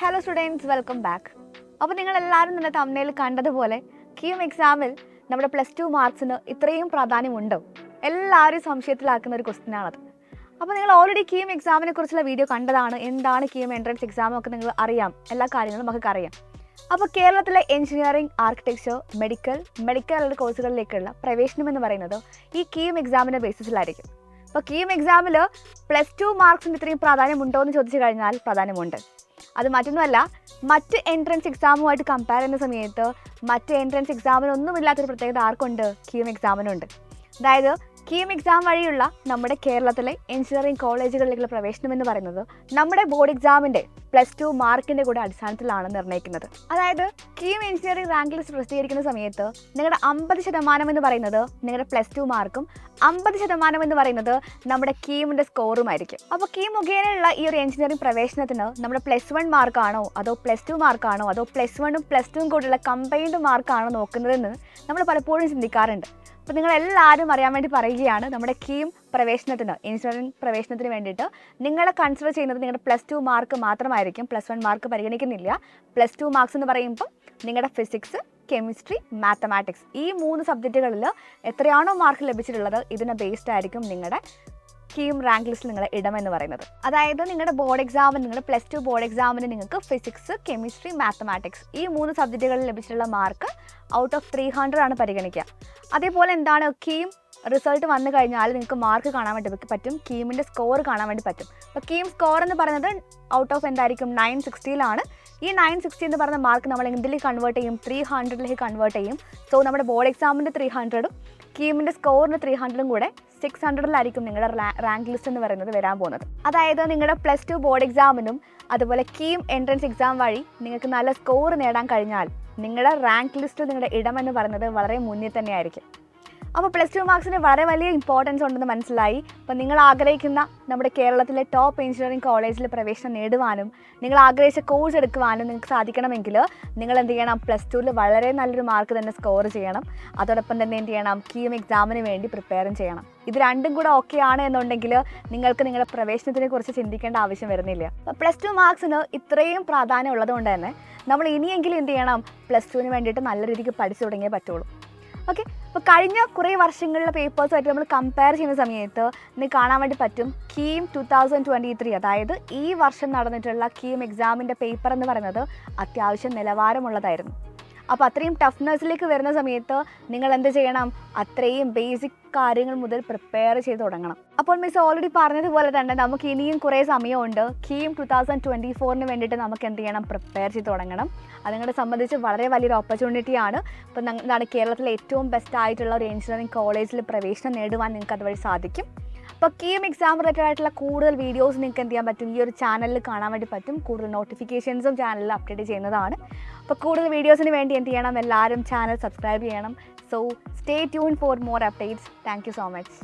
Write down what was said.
Hello students, welcome back. അപ്പോൾ നിങ്ങൾ എല്ലാവരും തന്നെ തംബ്നെയിൽ കണ്ടതുപോലെ കീം എക്സാമിൽ നമ്മുടെ +2 മാർക്സിന് ഇത്രയും പ്രാധാന്യമുണ്ടോ? എല്ലാവരും സംശയത്തിലാക്കുന്ന ഒരു ക്വസ്റ്റ്യൻ ആണത്. അപ്പോൾ നിങ്ങൾ ഓൾറെഡി കീം എക്സാമിനെ കുറിച്ചുള്ള വീഡിയോ കണ്ടതാണ്. എന്താണ് കീം എൻട്രൻസ് എക്സാം ഒക്കെ നിങ്ങൾ അറിയാം. എല്ലാ കാര്യങ്ങളും നമുക്ക് അറിയാം. അപ്പോൾ കേരളത്തിലെ എഞ്ചിനീയറിംഗ്, ആർക്കിടെക്ചർ, മെഡിക്കൽ കോഴ്സുകളിലേക്കുള്ള പ്രവേശനം എന്ന് പറയുന്നത് ഈ കീം എക്സാമിൻ്റെ ബേസിസിലായിരിക്കും. അപ്പോൾ കീം എക്സാമിൽ +2 മാർക്സിന് ഇത്രയും പ്രാധാന്യമുണ്ടോ എന്ന് ചോദിച്ചു കഴിഞ്ഞാൽ പ്രാധാന്യമുണ്ട്. അത് മറ്റൊന്നുമല്ല, മറ്റ് എൻട്രൻസ് എക്സാമുമായിട്ട് കമ്പയർ ചെയ്യുന്ന സമയത്ത് മറ്റ് എൻട്രൻസ് എക്സാമിനൊന്നുമില്ലാത്തൊരു പ്രത്യേകത ആർക്കുണ്ട്? കീം എക്സാമിനുണ്ട്. അതായത് കീം എക്സാം വഴിയുള്ള നമ്മുടെ കേരളത്തിലെ എഞ്ചിനീയറിംഗ് കോളേജുകളിലേക്കുള്ള പ്രവേശനം എന്ന് പറയുന്നത് നമ്മുടെ ബോർഡ് എക്സാമിൻ്റെ +2 മാർക്കിൻ്റെ കൂടെ അടിസ്ഥാനത്തിലാണ് നിർണ്ണയിക്കുന്നത്. അതായത് കീം എഞ്ചിനീയറിംഗ് റാങ്ക് ലിസ്റ്റ് പ്രസിദ്ധീകരിക്കുന്ന സമയത്ത് നിങ്ങളുടെ 50% എന്ന് പറയുന്നത് നിങ്ങളുടെ +2 മാർക്കും 50% എന്ന് പറയുന്നത് നമ്മുടെ കീമിൻ്റെ സ്കോറുമായിരിക്കും. അപ്പോൾ കീം മുഖേനയുള്ള ഈ ഒരു എഞ്ചിനീയറിംഗ് പ്രവേശനത്തിന് നമ്മുടെ +1 മാർക്കാണോ അതോ +2 മാർക്കാണോ അതോ +1ഉം +2ഉം കൂടെയുള്ള കമ്പൈൻഡ് മാർക്കാണോ നോക്കുന്നതെന്ന് നമ്മൾ പലപ്പോഴും ചിന്തിക്കാറുണ്ട്. അപ്പോൾ നിങ്ങളെല്ലാവരും അറിയാൻ വേണ്ടി പറയുകയാണ്, നമ്മുടെ കീം പ്രവേശനത്തിന്, എഞ്ചിനീയറിംഗ് പ്രവേശനത്തിന് വേണ്ടിയിട്ട് നിങ്ങളെ കൺസിഡർ ചെയ്യുന്നത് നിങ്ങളുടെ +2 മാർക്ക് മാത്രമായിരിക്കും. +1 മാർക്ക് പരിഗണിക്കുന്നില്ല. +2 മാർക്സ് എന്ന് പറയുമ്പോൾ നിങ്ങളുടെ ഫിസിക്സ്, കെമിസ്ട്രി, മാത്തമാറ്റിക്സ് ഈ 3 സബ്ജക്റ്റുകളിൽ എത്രയാണോ മാർക്ക് ലഭിച്ചിട്ടുള്ളത് ഇതിനെ ബേസ്ഡ് ആയിരിക്കും നിങ്ങളുടെ കീം റാങ്ക് ലിസ്റ്റിൽ നിങ്ങളുടെ ഇടമെന്ന് പറയുന്നത്. അതായത് നിങ്ങളുടെ ബോർഡ് എക്സാമിന്, നിങ്ങളുടെ +2 ബോർഡ് എക്സാമിന് നിങ്ങൾക്ക് ഫിസിക്സ്, കെമിസ്ട്രി, മാത്തമാറ്റിക്സ് ഈ 3 സബ്ജക്റ്റുകളിൽ ലഭിച്ചിട്ടുള്ള മാർക്ക് ഔട്ട് ഓഫ് 300 ആണ് പരിഗണിക്കുക. അതേപോലെ എന്താണ്, കീം റിസൾട്ട് വന്നു കഴിഞ്ഞാൽ നിങ്ങൾക്ക് മാർക്ക് കാണാൻ വേണ്ടി പറ്റും, കീമിൻ്റെ സ്കോർ കാണാൻ വേണ്ടി പറ്റും. അപ്പോൾ കീം സ്കോർ എന്ന് പറയുന്നത് ഔട്ട് ഓഫ് എന്തായിരിക്കും? 960 ഈ 960 എന്ന് പറയുന്ന മാർക്ക് നമ്മൾ എന്തിലേക്ക് കൺവേർട്ട് ചെയ്യും? 300ലേക്ക് കൺവേർട്ട് ചെയ്യും. സോ നമ്മുടെ ബോർഡ് എക്സാമിൻ്റെ 300ഉം കീമിൻ്റെ സ്കോറിൻ്റെ 300ഉം കൂടെ 600ലായിരിക്കും നിങ്ങളുടെ റാങ്ക് ലിസ്റ്റ് എന്ന് പറയുന്നത് വരാൻ പോകുന്നത്. അതായത് നിങ്ങളുടെ +2 ബോർഡ് എക്സാമിനും അതുപോലെ കീം എൻട്രൻസ് എക്സാം വഴി നിങ്ങൾക്ക് നല്ല സ്കോർ നേടാൻ കഴിഞ്ഞാൽ നിങ്ങളുടെ റാങ്ക് ലിസ്റ്റ്, നിങ്ങളുടെ ഇടമെന്ന് പറയുന്നത് വളരെ മുന്നിൽ തന്നെയായിരിക്കും. അപ്പോൾ +2 മാർക്സിന് വളരെ വലിയ ഇമ്പോർട്ടൻസ് ഉണ്ടെന്ന് മനസ്സിലായി. അപ്പോൾ നിങ്ങൾ ആഗ്രഹിക്കുന്ന നമ്മുടെ കേരളത്തിലെ ടോപ്പ് എഞ്ചിനീയറിംഗ് കോളേജിൽ പ്രവേശനം നേടുവാനും നിങ്ങൾ ആഗ്രഹിച്ച കോഴ്സ് എടുക്കുവാനും നിങ്ങൾക്ക് സാധിക്കണമെങ്കിൽ നിങ്ങൾ എന്ത് ചെയ്യണം? +2ൽ വളരെ നല്ലൊരു മാർക്ക് തന്നെ സ്കോർ ചെയ്യണം. അതോടൊപ്പം തന്നെ എന്ത് ചെയ്യണം? കീം എക്സാമിന് വേണ്ടി പ്രിപ്പയറും ചെയ്യണം. ഇത് രണ്ടും കൂടെ ഓക്കെ ആണ് എന്നുണ്ടെങ്കിൽ നിങ്ങൾക്ക് നിങ്ങളുടെ പ്രവേശനത്തിനെ കുറിച്ച് ചിന്തിക്കേണ്ട ആവശ്യം വരുന്നില്ല. അപ്പോൾ +2 മാർക്സിന് ഇത്രയും പ്രാധാന്യം ഉള്ളതുകൊണ്ട് തന്നെ നമ്മൾ ഇനിയെങ്കിലും എന്ത് ചെയ്യണം? +2ന് വേണ്ടിയിട്ട് നല്ല രീതിക്ക് പഠിച്ചു തുടങ്ങിയേ പറ്റുള്ളൂ. ഓക്കെ. അപ്പോൾ കഴിഞ്ഞ കുറേ വർഷങ്ങളിലെ പേപ്പേഴ്സുമായിട്ട് നമ്മൾ കമ്പയർ ചെയ്യുന്ന സമയത്ത് നിങ്ങൾക്ക് കാണാൻ വേണ്ടി പറ്റും കീം 2023, അതായത് ഈ വർഷം നടന്നിട്ടുള്ള കീം എക്സാമിൻ്റെ പേപ്പർ എന്ന് പറയുന്നത് അത്യാവശ്യം നിലവാരമുള്ളതായിരുന്നു. അപ്പോൾ അത്രയും ടഫ്നെസ്സിലേക്ക് വരുന്ന സമയത്ത് നിങ്ങൾ എന്ത് ചെയ്യണം? അത്രയും ബേസിക് കാര്യങ്ങൾ മുതൽ പ്രിപ്പയർ ചെയ്ത് തുടങ്ങണം. അപ്പോൾ മിസ് ഓൾറെഡി പറഞ്ഞതുപോലെ തന്നെ നമുക്ക് ഇനിയും കുറേ സമയമുണ്ട്. കീം 2024ന് വേണ്ടിയിട്ട് നമുക്ക് എന്ത് ചെയ്യണം? പ്രിപ്പയർ ചെയ്ത് തുടങ്ങണം. അത് നിങ്ങളെ സംബന്ധിച്ച് വളരെ വലിയൊരു ഓപ്പർച്യൂണിറ്റിയാണ്. അപ്പോൾ എന്താണ്, കേരളത്തിലെ ഏറ്റവും ബെസ്റ്റ് ആയിട്ടുള്ള ഒരു എഞ്ചിനീയറിംഗ് കോളേജിൽ പ്രവേശനം നേടുവാൻ നിങ്ങൾക്ക് അതുവഴി സാധിക്കും. അപ്പോൾ കീം എക്സാം റിലേറ്റഡ് ആയിട്ടുള്ള കൂടുതൽ വീഡിയോസ് നിങ്ങൾക്ക് എന്ത് ചെയ്യാൻ പറ്റും? ഈ ഒരു ചാനലിൽ കാണാൻ വേണ്ടി പറ്റും. കൂടുതൽ നോട്ടിഫിക്കേഷൻസും ചാനലിൽ അപ്ഡേറ്റ് ചെയ്യുന്നതാണ്. അപ്പോൾ കൂടുതൽ വീഡിയോസിന് വേണ്ടി എന്ത് ചെയ്യണം? എല്ലാവരും ചാനൽ സബ്സ്ക്രൈബ് ചെയ്യണം. So stay tune for more updates. Thank you so much.